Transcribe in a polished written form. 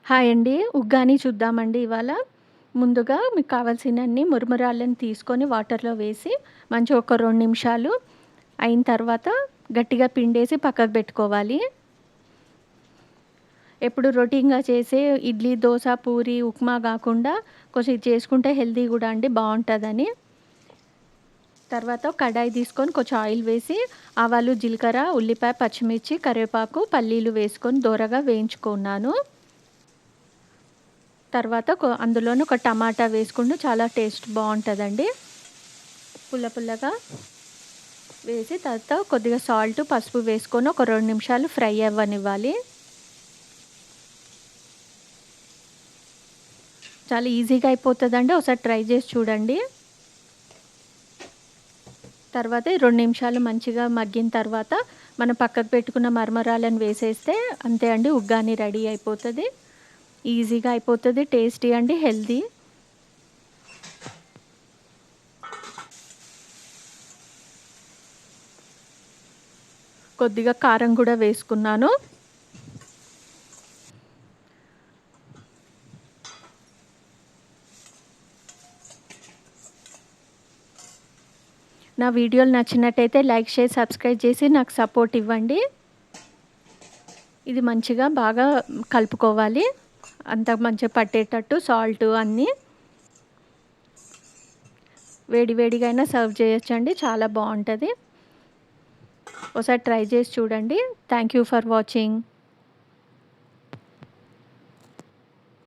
Hi అండి. ఉగ్గాని చూద్దామండి ఇవాళ. ముందుగా మీకు కావాల్సినన్ని మురమురాళ్ళని తీసుకొని వాటర్‌లో వేసి మంచిగా ఒక 2 నిమిషాలు అయిన తర్వాత గట్టిగా పిండేసి పక్కకు పెట్టుకోవాలి. ఎప్పుడు రొటీన్‌గా చేసే ఇడ్లీ, దోస, పూరి, ఉప్మా గాకుండా కొంచెం ఇది చేసుకుంటే హెల్తీ గూడా అండి బావుంటదని. తర్వాత ఒక కడాయి తీసుకొని కొంచెం ఆయిల్ వేసి ఆవాలు, జీలకర్ర, ఉల్లిపాయ, పచ్చిమిర్చి, కరివేపాకు, పల్లీలు వేసుకొని దోరగా వేయించుకున్నాను. తర్వాత అందులోనే ఒక టమాటా వేసుకుంటే చాలా టేస్ట్ బావుంటదండి. పుల్లగా వేసి తర్వాత కొద్దిగా సాల్ట్, పసుపు వేసుకొని ఒక 2 నిమిషాలు ఫ్రై అవ్వనివ్వాలి. చాలా ఈజీగా అయిపోతదండి. ఒకసారి ట్రై చేసి చూడండి. తర్వాత ఈ 2 నిమిషాలు మంచిగా మగ్గిన తర్వాత మనం పక్కకు పెట్టుకున్న మరమరాలను వేసేస్తే అంతే అండి, ఉగ్గాని రెడీ అయిపోతది. ఈజీగా అయిపోతది. టేస్టీ అండి, హెల్తీ. కొద్దిగా కారం కూడా వేసుకున్నాను. నా వీడియోలు నచ్చినట్టయితే లైక్, షేర్, సబ్స్క్రైబ్ చేసి నాకు సపోర్ట్ ఇవ్వండి. ఇది మంచిగా బాగా కలుపుకోవాలి. అంతా మంచిగా పట్టేటట్టు సాల్ట్ అన్నీ. వేడిగా అయినా సర్వ్ చేయొచ్చండి. చాలా బావుంటది. ఒకసారి ట్రై చేసి చూడండి. Thank you for watching.